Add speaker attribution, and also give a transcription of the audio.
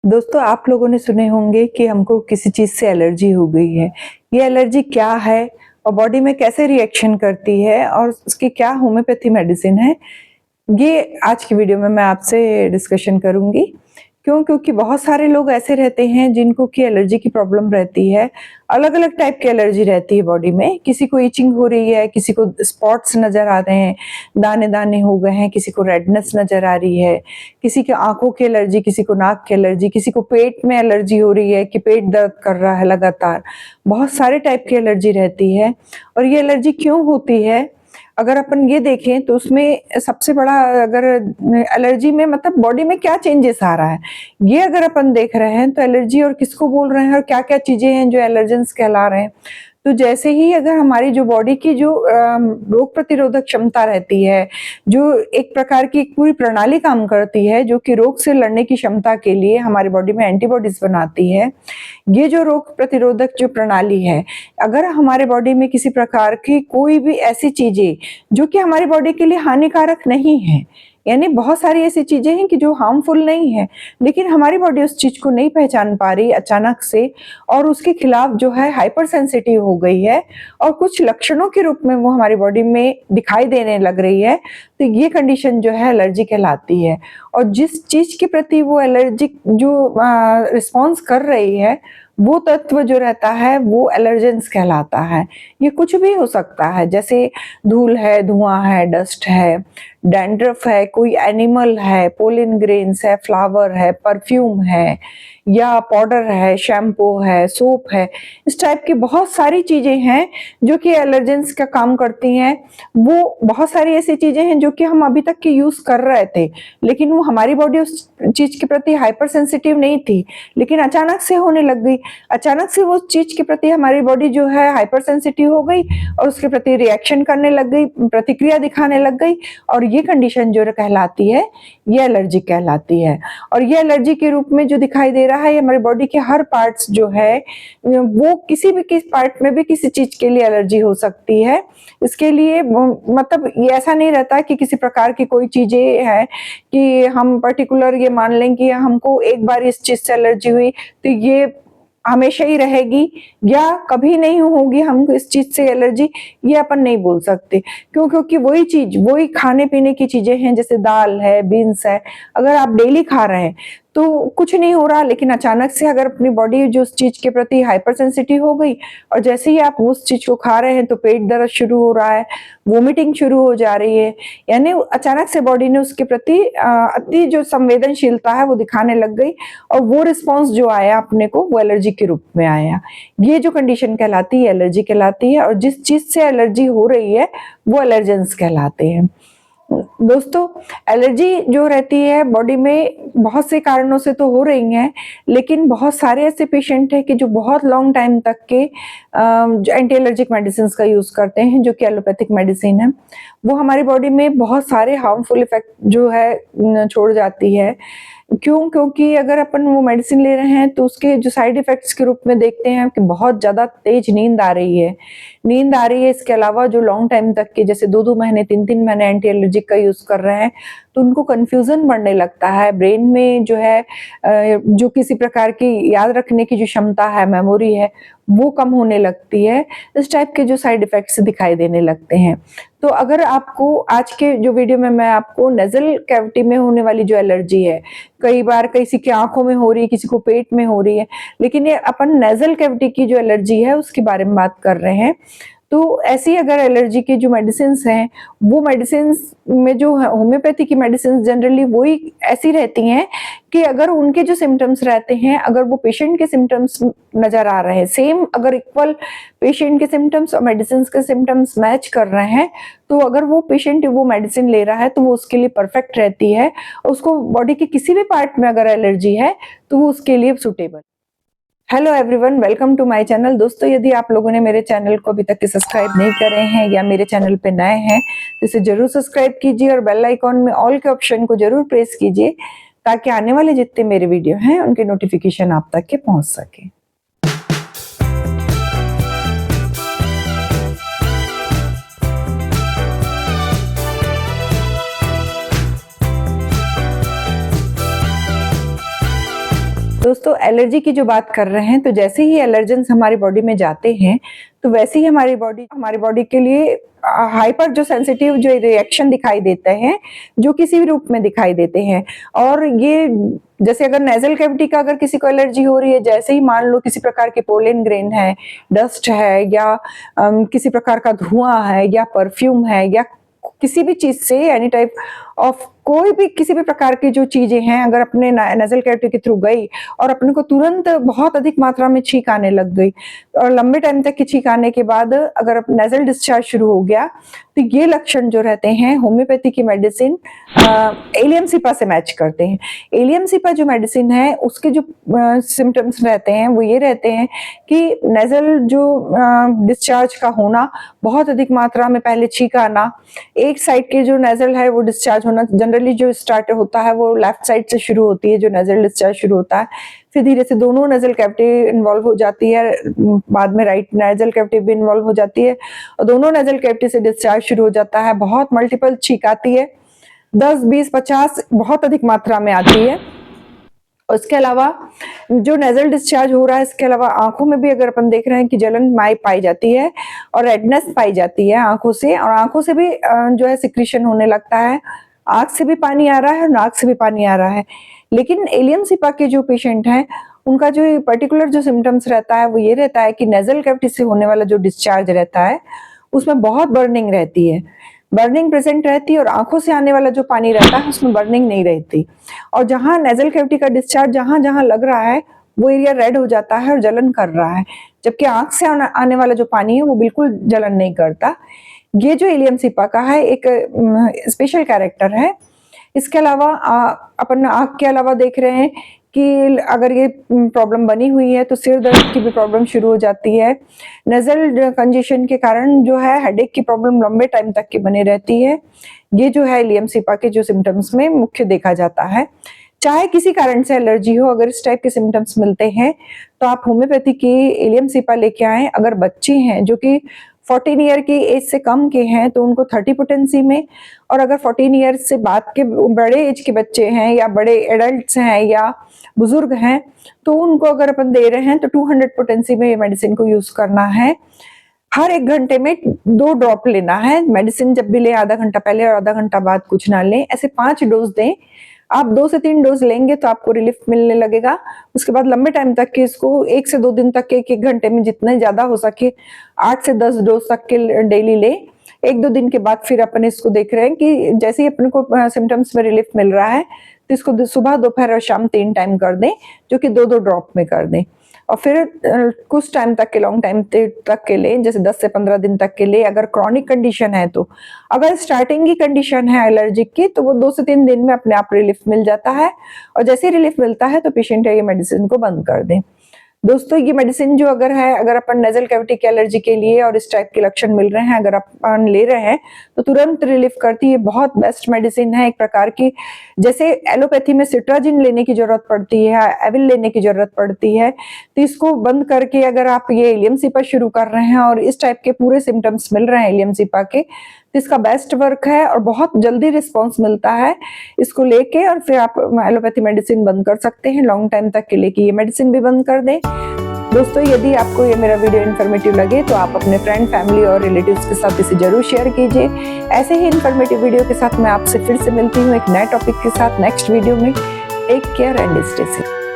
Speaker 1: दोस्तों, आप लोगों ने सुने होंगे कि हमको किसी चीज़ से एलर्जी हो गई है। ये एलर्जी क्या है और बॉडी में कैसे रिएक्शन करती है और उसकी क्या होम्योपैथी मेडिसिन है, ये आज की वीडियो में मैं आपसे डिस्कशन करूँगी। क्योंकि बहुत सारे लोग ऐसे रहते हैं जिनको कि एलर्जी की प्रॉब्लम रहती है। अलग-अलग टाइप की एलर्जी रहती है बॉडी में। किसी को इचिंग हो रही है, किसी को स्पॉट्स नज़र आ रहे हैं, दाने-दाने हो गए हैं, किसी को रेडनेस नज़र आ रही है, किसी की आँखों की एलर्जी, किसी को नाक की एलर्जी, किसी को पेट में एलर्जी हो रही है कि पेट दर्द कर रहा है लगातार। बहुत सारे टाइप की एलर्जी रहती है और ये एलर्जी क्यों होती है? अगर अपन ये देखें तो उसमें सबसे बड़ा अगर एलर्जी में मतलब बॉडी में क्या चेंजेस आ रहा है, ये अगर अपन देख रहे हैं तो एलर्जी और किसको बोल रहे हैं और क्या-क्या चीज़ें हैं जो एलर्जेंस कहला रहे हैं। तो जैसे ही अगर हमारी जो बॉडी की जो रोग प्रतिरोधक क्षमता रहती है, जो एक प्रकार की एक पूरी प्रणाली काम करती है, जो कि रोग से लड़ने की क्षमता के लिए हमारी बॉडी में एंटीबॉडीज़ बनाती है। ये जो रोग प्रतिरोधक जो प्रणाली है, अगर हमारे बॉडी में किसी प्रकार की कोई भी ऐसी चीज़ें जो कि हमारी बॉडी के लिए हानिकारक नहीं है, यानी बहुत सारी ऐसी चीज़ें हैं कि जो हार्मफुल नहीं है, लेकिन हमारी बॉडी उस चीज़ को नहीं पहचान पा रही अचानक से और उसके खिलाफ जो है हाइपर सेंसिटिव हो गई है और कुछ लक्षणों के रूप में वो हमारी बॉडी में दिखाई देने लग रही है, तो ये कंडीशन जो है एलर्जी कहलाती है। और जिस चीज़ के प्रति वो एलर्जिक जो रिस्पॉन्स कर रही है, वो तत्व जो रहता है वो एलर्जेंस कहलाता है। ये कुछ भी हो सकता है, जैसे धूल है, धुआं है, डस्ट है, डैंड्रफ है, कोई एनिमल है, पोलन ग्रेन्स है, फ्लावर है, परफ्यूम है या पाउडर है, शैम्पू है, सोप है। इस टाइप की बहुत सारी चीज़ें हैं जो कि एलर्जेंस का काम करती हैं। वो बहुत सारी ऐसी चीज़ें हैं जो कि हम अभी तक के यूज़ कर रहे थे, लेकिन वो हमारी बॉडी उस चीज़ के प्रति हाइपर सेंसिटिव नहीं थी, लेकिन अचानक से होने लग गई। अचानक से वो चीज़ के प्रति हमारी बॉडी जो है हाइपर सेंसिटिव हो गई और उसके प्रति रिएक्शन करने लग गई, प्रतिक्रिया दिखाने लग गई और ये कंडीशन जो कहलाती है, ये एलर्जी कहलाती है। और ये एलर्जी के रूप में जो दिखाई दे रहा है, ये हमारी बॉडी के हर पार्ट्स जो है, वो किसी भी किस पार्ट में भी किसी चीज़ के लिए एलर्जी हो सकती है। इसके लिए मतलब ये ऐसा नहीं रहता कि किसी प्रकार की कोई चीज़ें हैं कि हम पर्टिकुलर ये मान लें कि हमको एक बार इस चीज़ से एलर्जी हुई, तो ये हमेशा ही रहेगी या कभी नहीं होगी हमको इस चीज़ से एलर्जी, ये अपन नहीं बोल सकते। क्योंकि वही चीज़, वही खाने-पीने की चीज़ें हैं, जैसे दाल है, बीन्स है, अगर आप डेली खा रहे हैं तो कुछ नहीं हो रहा, लेकिन अचानक से अगर अपनी बॉडी जो उस चीज़ के प्रति हाइपर सेंसिटिव हो गई और जैसे ही आप उस चीज़ को खा रहे हैं तो पेट दर्द शुरू हो रहा है, वोमिटिंग शुरू हो जा रही है, यानी अचानक से बॉडी ने उसके प्रति अति जो संवेदनशीलता है वो दिखाने लग गई और वो रिस्पॉन्स जो आया अपने को, वो एलर्जी के रूप में आया। ये जो कंडीशन कहलाती है, एलर्जी कहलाती है और जिस चीज़ से एलर्जी हो रही है वो एलर्जेंस कहलाते हैं। दोस्तों, एलर्जी जो रहती है बॉडी में बहुत से कारणों से तो हो रही हैं, लेकिन बहुत सारे ऐसे पेशेंट हैं कि जो बहुत लॉन्ग टाइम तक के जो एंटी एलर्जिक मेडिसिन्स का यूज़ करते हैं, जो कि एलोपैथिक मेडिसिन है, वो हमारी बॉडी में बहुत सारे हार्मफुल इफ़ेक्ट जो है छोड़ जाती है। क्योंकि अगर अपन वो मेडिसिन ले रहे हैं तो उसके जो साइड इफ़ेक्ट्स के रूप में देखते हैं कि बहुत ज़्यादा तेज़ नींद आ रही है। नींद आ रही है, इसके अलावा जो लॉन्ग टाइम तक के जैसे 2-2 महीने, 3-3 महीने एंटी एलर्जिक का यूज़ कर रहे हैं, तो उनको कन्फ्यूज़न बढ़ने लगता है। ब्रेन में जो है जो किसी प्रकार की याद रखने की जो क्षमता है, मेमोरी है, वो कम होने लगती है। इस टाइप के जो साइड इफ़ेक्ट्स दिखाई देने लगते हैं। तो अगर आपको आज के जो वीडियो में मैं आपको नेज़ल कैविटी में होने वाली जो एलर्जी है, कई बार किसी की आँखों में हो रही है, किसी को पेट में हो रही है, लेकिन ये अपन नेज़ल कैविटी की जो एलर्जी है उसके बारे में बात कर रहे हैं। तो ऐसी अगर एलर्जी की जो मेडिसिन्स हैं, वो मेडिसिन्स में जो होम्योपैथी की मेडिसिन्स जनरली वही ऐसी रहती हैं कि अगर उनके जो सिम्पटम्स रहते हैं, अगर वो पेशेंट के सिम्पटम्स नज़र आ रहे हैं, सेम अगर इक्वल पेशेंट के सिम्पटम्स और मेडिसिन्स के सिम्पटम्स मैच कर रहे हैं, तो अगर वो पेशेंट वो मेडिसिन ले रहा है तो वो उसके लिए परफेक्ट रहती है। उसको बॉडी के किसी भी पार्ट में अगर एलर्जी है, तो वो उसके लिए suitable. Hello everyone, welcome to my channel. दोस्तों, यदि आप लोगों ने मेरे चैनल को अभी तक सब्सक्राइब नहीं करे हैं या मेरे चैनल पे नए हैं तो इसे जरूर सब्सक्राइब कीजिए और बेल आइकॉन में ऑल के ऑप्शन को जरूर प्रेस कीजिए ताकि आने वाले जितने मेरे वीडियो हैं उनके नोटिफिकेशन आप तक के पहुंच सके। दोस्तों एलर्जी की जो बात कर रहे हैं, तो जैसे ही एलर्जेंस हमारी बॉडी में जाते हैं तो वैसे ही हमारी बॉडी के लिए हाइपर जो सेंसिटिव जो रिएक्शन दिखाई देते हैं, जो किसी भी रूप में दिखाई देते हैं। और ये जैसे अगर नेजल कैविटी का अगर किसी को एलर्जी हो रही है, जैसे ही मान लो किसी प्रकार के पोलन ग्रेन है, डस्ट है, या किसी प्रकार का धुआं है, या परफ्यूम है, या किसी भी चीज से एनी टाइप ऑफ कोई भी किसी भी प्रकार की जो चीजें हैं अगर अपने नेजल कैविटी के थ्रू गई और अपने को तुरंत बहुत अधिक मात्रा में छींक आने लग गई और लंबे टाइम तक की छींक आने के बाद अगर नेजल डिस्चार्ज शुरू हो गया, तो ये लक्षण जो रहते हैं होम्योपैथी की मेडिसिन एलियम सिपा से मैच करते हैं। एलियम सिपा जो मेडिसिन है उसके जो सिम्टम्स रहते हैं वो ये रहते हैं कि नेजल जो डिस्चार्ज का होना, बहुत अधिक मात्रा में पहले छींक आना, एक साइड के जो नेजल है वो डिस्चार्ज होना, जनरली जो स्टार्ट होता है वो लेफ्ट साइड से शुरू होती है, जो नेजल डिस्चार्ज शुरू होता है, फिर धीरे से दोनों नेजल कैविटी इन्वॉल्व हो जाती है, बाद में राइट नेजल कैविटी भी इन्वॉल्व हो जाती है और दोनों नेजल कैविटी से डिस्चार्ज शुरू हो जाता है। बहुत मल्टीपल छींक आती है, 10, 20, 50 बहुत अधिक मात्रा में आती है। उसके अलावा जो नेजल डिस्चार्ज हो रहा है, इसके अलावा आंखों में भी अगर अपन देख रहे हैं कि जलन पाई जाती है और रेडनेस पाई जाती है आंखों से, और आंखों से भी जो है सिक्रीशन होने लगता है, आंख से भी पानी आ रहा है और नाक से भी पानी आ रहा है। लेकिन एलियम सिपा के जो पेशेंट हैं उनका जो पर्टिकुलर जो सिम्टम्स रहता है वो ये रहता है कि नेजल कैविटी से होने वाला जो डिस्चार्ज रहता है उसमें बहुत बर्निंग रहती है, बर्निंग प्रेजेंट रहती है, और आंखों से आने वाला जो पानी रहता है उसमें बर्निंग नहीं रहती। और जहां नेजल कैविटी का डिस्चार्ज जहां जहां लग रहा है वो एरिया रेड हो जाता है और जलन कर रहा है, जबकि आंख से आने वाला जो पानी है वो बिल्कुल जलन नहीं करता। ये जो एलियम सिपा का है एक स्पेशल कैरेक्टर है। इसके अलावा अपन आंख के अलावा देख रहे हैं कि अगर ये प्रॉब्लम बनी हुई है तो सिर दर्द की भी प्रॉब्लम शुरू हो जाती है। नेजल कंजेशन के कारण जो है हेडेक की प्रॉब्लम लंबे टाइम तक की बनी रहती है। ये जो है एलियम सिपा के जो सिम्टम्स में मुख्य देखा जाता है। चाहे किसी कारण से एलर्जी हो, अगर इस टाइप के सिम्टम्स मिलते हैं तो आप होम्योपैथी की एलियम सिपा लेके आए। अगर बच्चे हैं जो कि 14 ईयर की एज से कम के हैं तो उनको 30 पोटेंसी में, और अगर 14 ईयर से बाद के बड़े एज के बच्चे हैं या बड़े एडल्ट्स हैं या बुजुर्ग हैं तो उनको अगर अपन दे रहे हैं तो 200 पोटेंसी में ये मेडिसिन को यूज करना है। हर 1 घंटे में 2 ड्रॉप लेना है मेडिसिन, जब भी लें आधा घंटा पहले और आधा घंटा बाद कुछ ना लें, ऐसे 5 डोज दें। आप 2 से 3 डोज लेंगे तो आपको रिलीफ मिलने लगेगा। उसके बाद लंबे टाइम तक के इसको 1 से 2 दिन तक के 1-1 घंटे में जितना ज्यादा हो सके 8 से 10 डोज तक के डेली ले। 1-2 दिन के बाद फिर अपन इसको देख रहे हैं कि जैसे ही अपन को सिम्टम्स में रिलीफ मिल रहा है तो इसको सुबह, दोपहर और शाम 3 टाइम कर दें, जो कि 2-2 ड्रॉप में कर दें। और फिर कुछ टाइम तक के, लॉन्ग टाइम तक के लिए, जैसे 10 से 15 दिन तक के लिए। अगर क्रॉनिक कंडीशन है तो, अगर स्टार्टिंग की कंडीशन है एलर्जिक की तो वो 2 से 3 दिन में अपने आप रिलीफ मिल जाता है, और जैसे ही रिलीफ मिलता है तो पेशेंट ये मेडिसिन को बंद कर दें। दोस्तों ये मेडिसिन जो अगर अपन नेजल कैविटी की एलर्जी के लिए और इस टाइप के लक्षण मिल रहे हैं, अगर अपन ले रहे हैं तो तुरंत रिलीफ करती है। बहुत बेस्ट मेडिसिन है एक प्रकार की। जैसे एलोपैथी में सिट्राजिन लेने की जरूरत पड़ती है, एविल लेने की जरूरत पड़ती है, तो इसको बंद करके अगर आप ये एलियम सिपा शुरू कर रहे हैं और इस टाइप के पूरे सिम्टम्स मिल रहे हैं एलियम सिपा के, तो इसका बेस्ट वर्क है और बहुत जल्दी रिस्पॉन्स मिलता है। इसको लेके और फिर आप एलोपैथी मेडिसिन बंद कर सकते हैं लॉन्ग टाइम तक के लिए, कि ये मेडिसिन भी बंद कर दें। दोस्तों यदि आपको ये मेरा वीडियो इन्फॉर्मेटिव लगे तो आप अपने फ्रेंड, फैमिली और रिलेटिव्स के साथ इसे जरूर शेयर कीजिए। ऐसे ही इन्फॉर्मेटिव वीडियो के साथ मैं आपसे फिर से मिलती हूँ एक नए टॉपिक के साथ नेक्स्ट वीडियो में। Take care and stay safe.